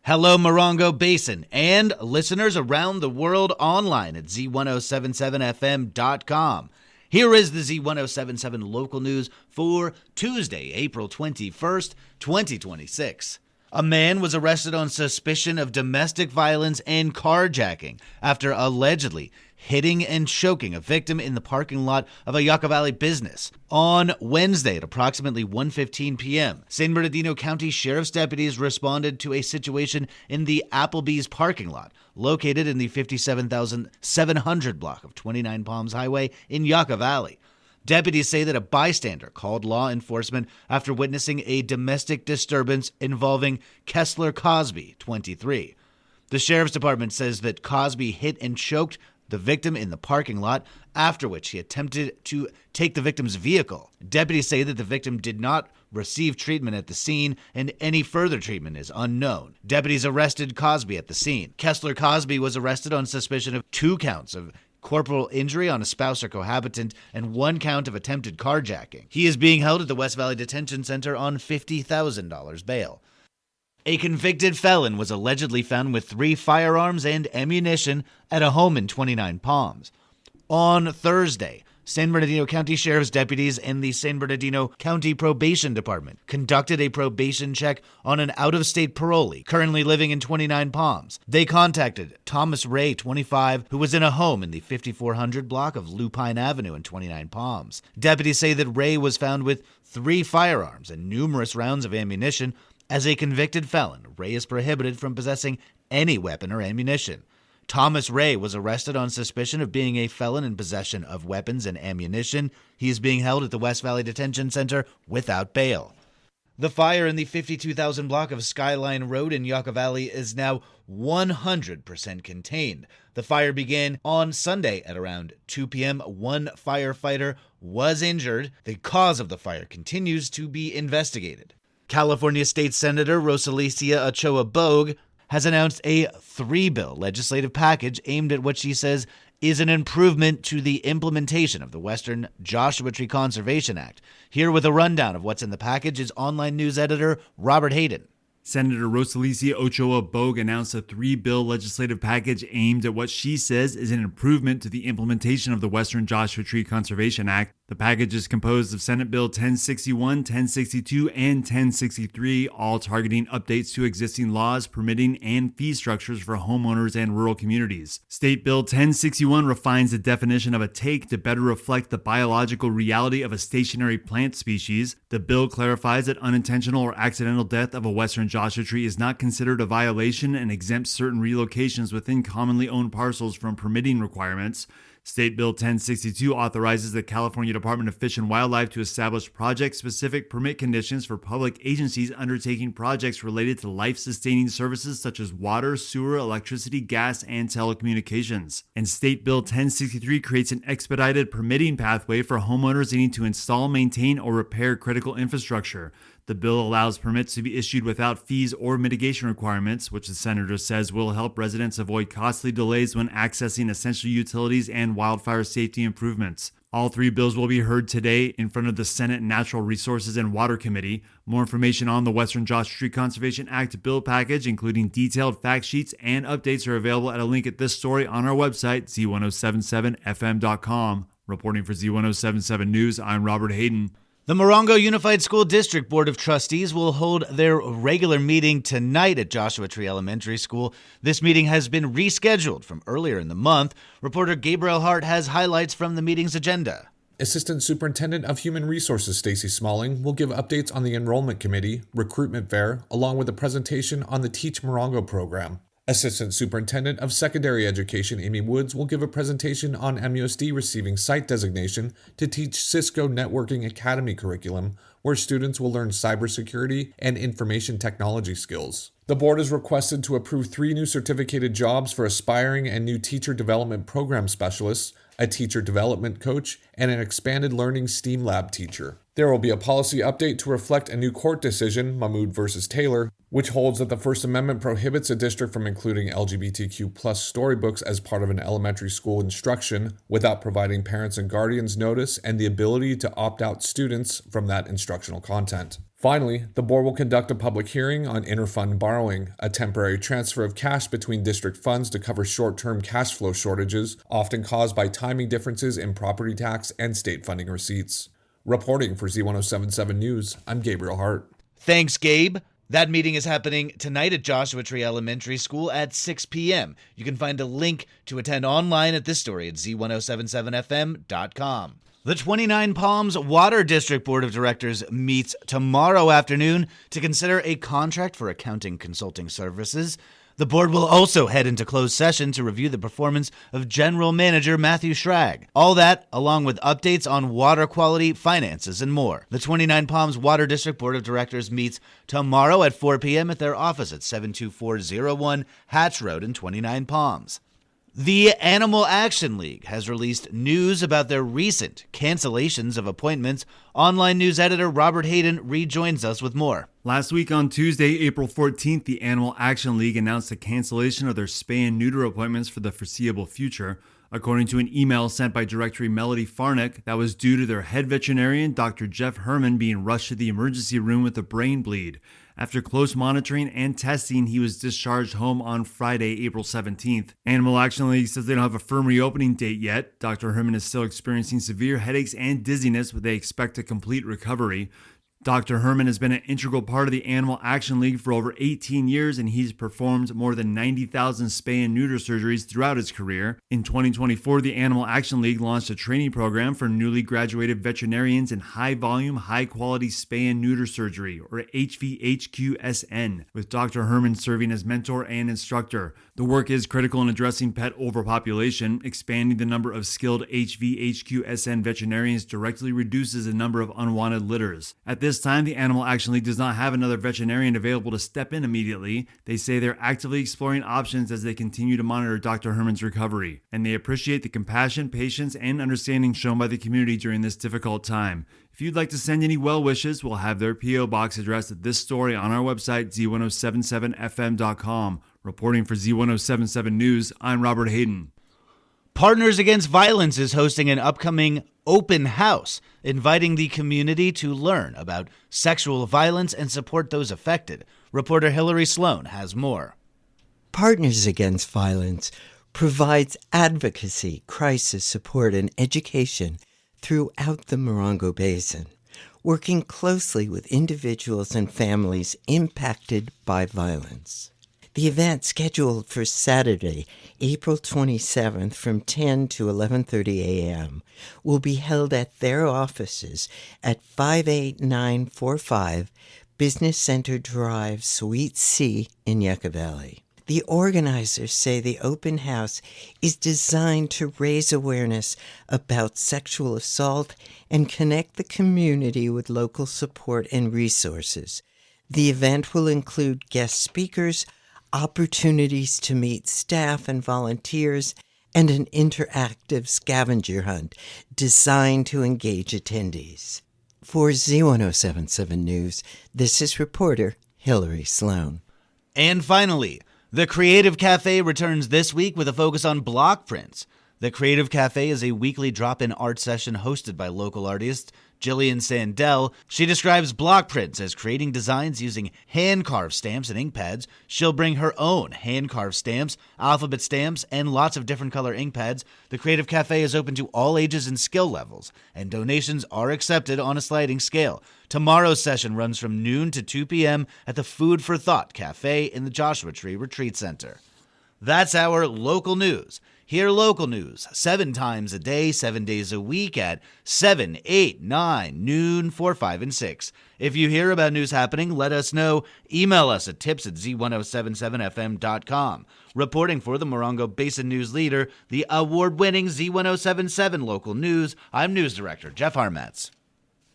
Hello, Morongo Basin, and listeners around the world online at Z107.7fm.com. Here is the Z107.7 local news for Tuesday, April 21st, 2026. A man was arrested on suspicion of domestic violence and carjacking after allegedly hitting and choking a victim in the parking lot of a Yucca Valley business on Wednesday at approximately 1:15 p.m. San Bernardino County Sheriff's deputies responded to a situation in the Applebee's parking lot located in the 57,700 block of 29 Palms Highway in Yucca Valley. Deputies say that a bystander called law enforcement after witnessing a domestic disturbance involving Kessler Cosby, 23. The Sheriff's Department says that Cosby hit and choked the victim in the parking lot, after which he attempted to take the victim's vehicle. Deputies say that the victim did not receive treatment at the scene, and any further treatment is unknown. Deputies arrested Cosby at the scene. Kessler Cosby was arrested on suspicion of 2 counts of corporal injury on a spouse or cohabitant and 1 count of attempted carjacking. He is being held at the West Valley Detention Center on $50,000 bail. A convicted felon was allegedly found with 3 firearms and ammunition at a home in 29 Palms. On Thursday, San Bernardino County Sheriff's deputies and the San Bernardino County Probation Department conducted a probation check on an out-of-state parolee currently living in 29 Palms. They contacted Thomas Ray, 25, who was in a home in the 5400 block of Lupine Avenue in 29 Palms. Deputies say that Ray was found with 3 firearms and numerous rounds of ammunition. As a convicted felon, Ray is prohibited from possessing any weapon or ammunition. Thomas Ray was arrested on suspicion of being a felon in possession of weapons and ammunition. He is being held at the West Valley Detention Center without bail. The fire in the 52,000 block of Skyline Road in Yucca Valley is now 100% contained. The fire began on Sunday at around 2 p.m. 1 firefighter was injured. The cause of the fire continues to be investigated. California State Senator Rosalicia Ochoa-Bogue has announced a 3-bill legislative package aimed at what she says is an improvement to the implementation of the Western Joshua Tree Conservation Act. Here with a rundown of what's in the package is online news editor Robert Hayden. Senator Rosalicia Ochoa-Bogue announced a 3-bill legislative package aimed at what she says is an improvement to the implementation of the Western Joshua Tree Conservation Act. The package is composed of Senate Bill 1061, 1062, and 1063, all targeting updates to existing laws, permitting, and fee structures for homeowners and rural communities. State Bill 1061 refines the definition of a take to better reflect the biological reality of a stationary plant species. The bill clarifies that unintentional or accidental death of a Western Joshua tree is not considered a violation and exempts certain relocations within commonly owned parcels from permitting requirements. State Bill 1062 authorizes the California Department of Fish and Wildlife to establish project-specific permit conditions for public agencies undertaking projects related to life-sustaining services such as water, sewer, electricity, gas, and telecommunications. And State Bill 1063 creates an expedited permitting pathway for homeowners needing to install, maintain, or repair critical infrastructure. The bill allows permits to be issued without fees or mitigation requirements, which the senator says will help residents avoid costly delays when accessing essential utilities and wildfire safety improvements. All 3 bills will be heard today in front of the Senate Natural Resources and Water Committee. More information on the Western Joshua Tree Conservation Act bill package, including detailed fact sheets and updates, are available at a link at this story on our website, Z107.7fm.com. Reporting for Z107.7 News, I'm Robert Hayden. The Morongo Unified School District Board of Trustees will hold their regular meeting tonight at Joshua Tree Elementary School. This meeting has been rescheduled from earlier in the month. Reporter Gabriel Hart has highlights from the meeting's agenda. Assistant Superintendent of Human Resources Stacy Smalling will give updates on the enrollment committee, recruitment fair, along with a presentation on the Teach Morongo program. Assistant Superintendent of Secondary Education Amy Woods will give a presentation on MUSD receiving site designation to teach Cisco Networking Academy curriculum, where students will learn cybersecurity and information technology skills. The board is requested to approve 3 new certificated jobs for aspiring and new teacher development program specialists, a teacher development coach, and an expanded learning STEAM lab teacher. There will be a policy update to reflect a new court decision, Mahmood versus Taylor, which holds that the First Amendment prohibits a district from including LGBTQ+ storybooks as part of an elementary school instruction without providing parents and guardians notice and the ability to opt out students from that instructional content. Finally, the board will conduct a public hearing on interfund borrowing, a temporary transfer of cash between district funds to cover short-term cash flow shortages, often caused by timing differences in property tax and state funding receipts. Reporting for Z107.7 News, I'm Gabriel Hart. Thanks, Gabe. That meeting is happening tonight at Joshua Tree Elementary School at 6 p.m. You can find a link to attend online at this story at Z107.7fm.com. The 29 Palms Water District Board of Directors meets tomorrow afternoon to consider a contract for accounting consulting services. The board will also head into closed session to review the performance of General Manager Matthew Schrag. All that, along with updates on water quality, finances, and more. The 29 Palms Water District Board of Directors meets tomorrow at 4 p.m. at their office at 72401 Hatch Road in 29 Palms. The Animal Action League has released news about their recent cancellations of appointments. Online news editor Robert Hayden rejoins us with more. Last week on Tuesday, April 14th, the Animal Action League announced the cancellation of their spay and neuter appointments for the foreseeable future. According to an email sent by Directory Melody Farnick, that was due to their head veterinarian, Dr. Jeff Herman, being rushed to the emergency room with a brain bleed. After close monitoring and testing, he was discharged home on Friday, April 17th. Animal Action League says they don't have a firm reopening date yet. Dr. Herman is still experiencing severe headaches and dizziness, but they expect a complete recovery. Dr. Herman has been an integral part of the Animal Action League for over 18 years, and he's performed more than 90,000 spay and neuter surgeries throughout his career. In 2024, the Animal Action League launched a training program for newly graduated veterinarians in high-volume, high-quality spay and neuter surgery, or HVHQSN, with Dr. Herman serving as mentor and instructor. The work is critical in addressing pet overpopulation. Expanding the number of skilled HVHQSN veterinarians directly reduces the number of unwanted litters. At this time, the Animal Action League does not have another veterinarian available to step in immediately. They say they're actively exploring options as they continue to monitor Dr. Herman's recovery, and they appreciate the compassion, patience, and understanding shown by the community during this difficult time. If you'd like to send any well wishes, we'll have their P.O. Box addressed at this story on our website, Z107.7fm.com. Reporting for Z107.7 News, I'm Robert Hayden. Partners Against Violence is hosting an upcoming open house, inviting the community to learn about sexual violence and support those affected. Reporter Hillary Sloan has more. Partners Against Violence provides advocacy, crisis support, and education throughout the Morongo Basin, working closely with individuals and families impacted by violence. The event, scheduled for Saturday, April 27th from 10 to 11:30 a.m., will be held at their offices at 58945 Business Center Drive, Suite C in Yucca Valley. The organizers say the open house is designed to raise awareness about sexual assault and connect the community with local support and resources. The event will include guest speakers, opportunities to meet staff and volunteers, and an interactive scavenger hunt designed to engage attendees. For Z107.7 News, this is reporter Hillary Sloan. And finally, the Creative Cafe returns this week with a focus on block prints. The Creative Cafe is a weekly drop-in art session hosted by local artist Jillian Sandell. She describes block prints as creating designs using hand-carved stamps and ink pads. She'll bring her own hand-carved stamps, alphabet stamps, and lots of different color ink pads. The Creative Cafe is open to all ages and skill levels, and donations are accepted on a sliding scale. Tomorrow's session runs from noon to 2 p.m. at the Food for Thought Cafe in the Joshua Tree Retreat Center. That's our local news. Hear local news 7 times a day, 7 days a week at 7, 8, 9, noon, 4, 5, and 6. If you hear about news happening, let us know. Email us at tips@z1077fm.com. Reporting for the Morongo Basin News Leader, the award-winning Z107.7 Local News, I'm News Director Jeff Harmatz.